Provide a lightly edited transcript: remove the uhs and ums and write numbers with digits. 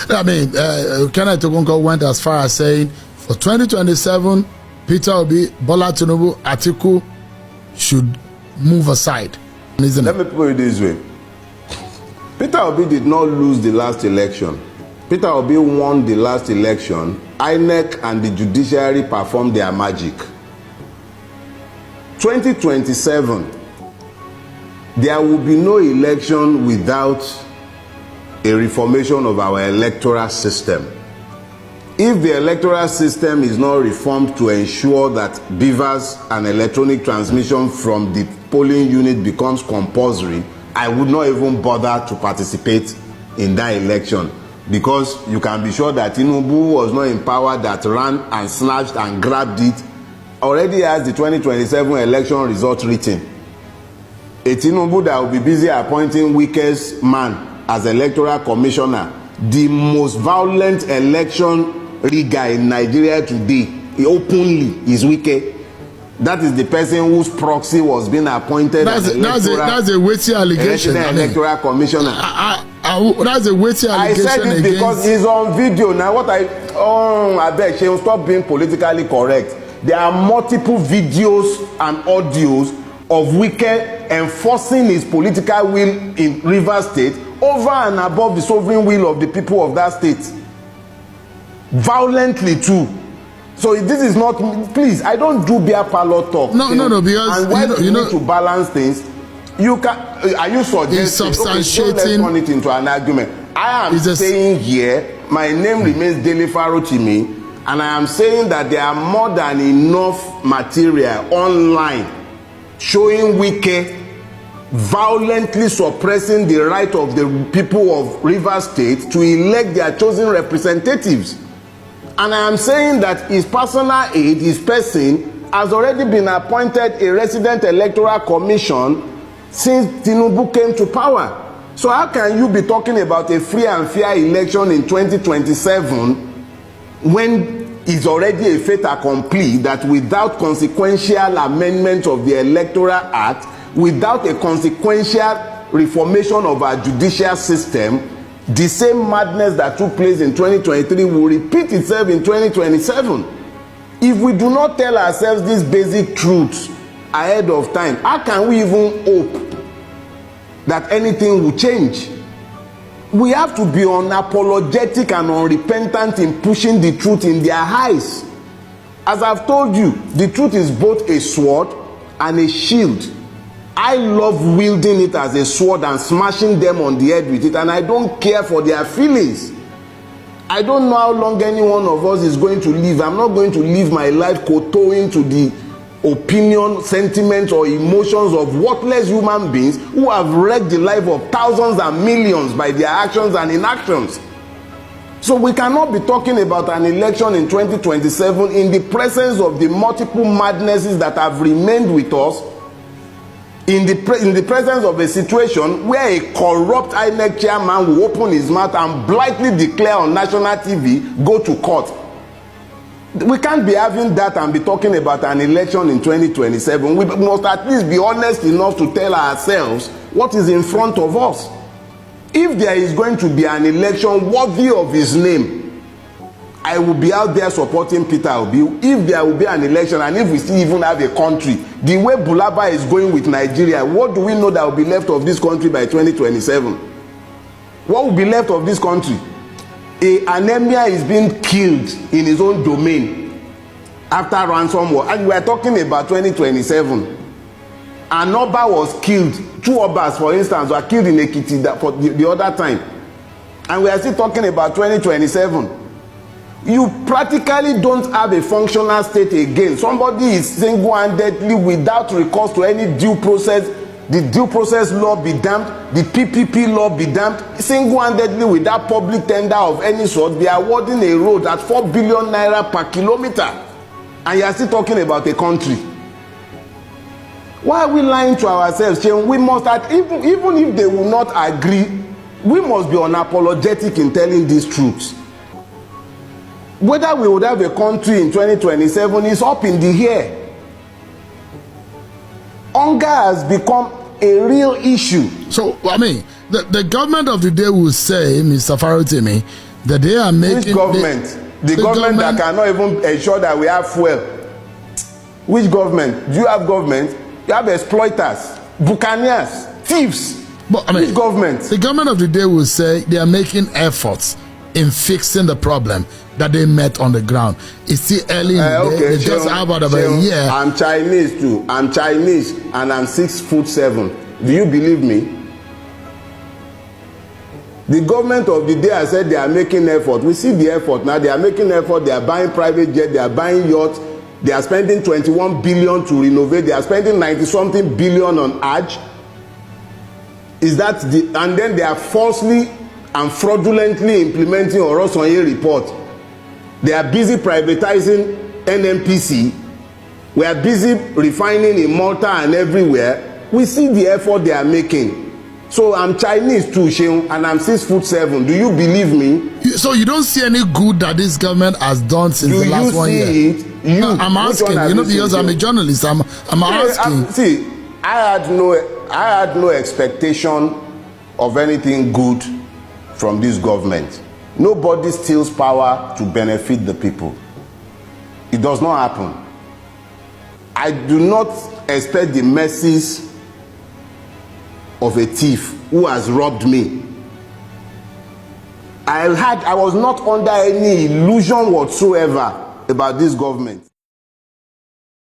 I mean, Kenneth Ogunko went as far as saying for 2027, Peter Obi, Bola Tinubu, Atiku should move aside. Let me put it this way. Peter Obi did not lose the last election. Peter Obi won the last election. INEC and the judiciary performed their magic. 2027, there will be no election without a reformation of our electoral system. If the electoral system is not reformed to ensure that beavers and electronic transmission from the polling unit becomes compulsory, I would not even bother to participate in that election, because you can be sure that Tinubu was not in power that ran and snatched and grabbed it. Already has the 2027 election result written. A Tinubu that will be busy appointing weakest man as electoral commissioner, the most violent election rigger in Nigeria today, he openly is Wike. That is the person whose proxy was being appointed as that's a weighty allegation. Electoral commissioner. That's a weighty allegation. I said it because he's on video. Now I beg, she will stop being politically correct. There are multiple videos and audios of Wike enforcing his political will in Rivers State over and above the sovereign will of the people of that state. Violently too. So this is not, please, I don't do beer parlor talk. No, because and when you need to balance things, you can. Are you suggesting? Okay, so let's turn it into an argument. I am saying here, my name remains Dele Farotimi, and I am saying that there are more than enough material online showing Wike violently suppressing the right of the people of Rivers State to elect their chosen representatives. And I am saying that his personal aide, his person, has already been appointed a resident electoral commission since Tinubu came to power. So how can you be talking about a free and fair election in 2027 when it's already a fait accompli that without consequential amendment of the Electoral Act, without a consequential reformation of our judicial system, the same madness that took place in 2023 will repeat itself in 2027. If we do not tell ourselves these basic truths ahead of time, how can we even hope that anything will change? We have to be unapologetic and unrepentant in pushing the truth in their eyes. As I've told you, the truth is both a sword and a shield. I love wielding it as a sword and smashing them on the head with it, and I don't care for their feelings. I don't know how long any one of us is going to live. I'm not going to live my life kowtowing to the opinion, sentiments, or emotions of worthless human beings who have wrecked the life of thousands and millions by their actions and inactions. So we cannot be talking about an election in 2027 in the presence of the multiple madnesses that have remained with us, in the presence of a situation where a corrupt INEC chairman will open his mouth and blithely declare on national TV, go to court. We can't be having that and be talking about an election in 2027. We must at least be honest enough to tell ourselves what is in front of us. If there is going to be an election worthy of his name, I will be out there supporting Peter Obi. If there will be an election, and if we still even have a country, the way Bulaba is going with Nigeria, what do we know that will be left of this country by 2027? What will be left of this country? An emir is being killed in his own domain after ransom war, and we are talking about 2027. An Oba was killed. 2 Obas, for instance, were killed in Ekiti for the other time, and we are still talking about 2027. You practically don't have a functional state again. Somebody is single-handedly, without recourse to any due process, the due process law be damned, the PPP law be damned, single-handedly without public tender of any sort, be awarding a road at 4 billion naira per kilometer, and you are still talking about a country. Why are we lying to ourselves? We must, even if they will not agree, we must be unapologetic in telling these truths. Whether we would have a country in 2027 is up in the air. Hunger has become a real issue. So, I mean, the government of the day will say, Mr. Farotimi, That they are making. Which government? The government that cannot even ensure that we have fuel. Which government? Do you have government? You have exploiters, buccaneers, thieves. But I mean, which government? The government of the day will say they are making efforts in fixing the problem that they met on the ground. It's still early in the day. They just have about a year. I'm Chinese too. I'm Chinese and I'm 6'7". Do you believe me? The government of the day has said they are making effort. We see the effort now. They are making effort. They are buying private jet. They are buying yachts. They are spending 21 billion to renovate. They are spending 90-something billion on Hajj. Is that the? And then they are falsely and fraudulently implementing Orosanye report. They are busy privatizing NNPC. We are busy refining in Malta and everywhere. We see the effort they are making. So I'm Chinese too, Sheung, and I'm 6'7". Do you believe me? So you don't see any good that this government has done since the last 1 year? You, I'm asking, because I'm a journalist. I'm asking. See, I had no expectation of anything good from this government. Nobody steals power to benefit the people. It does not happen. I do not expect the mercies of a thief who has robbed me. I was not under any illusion whatsoever about this government.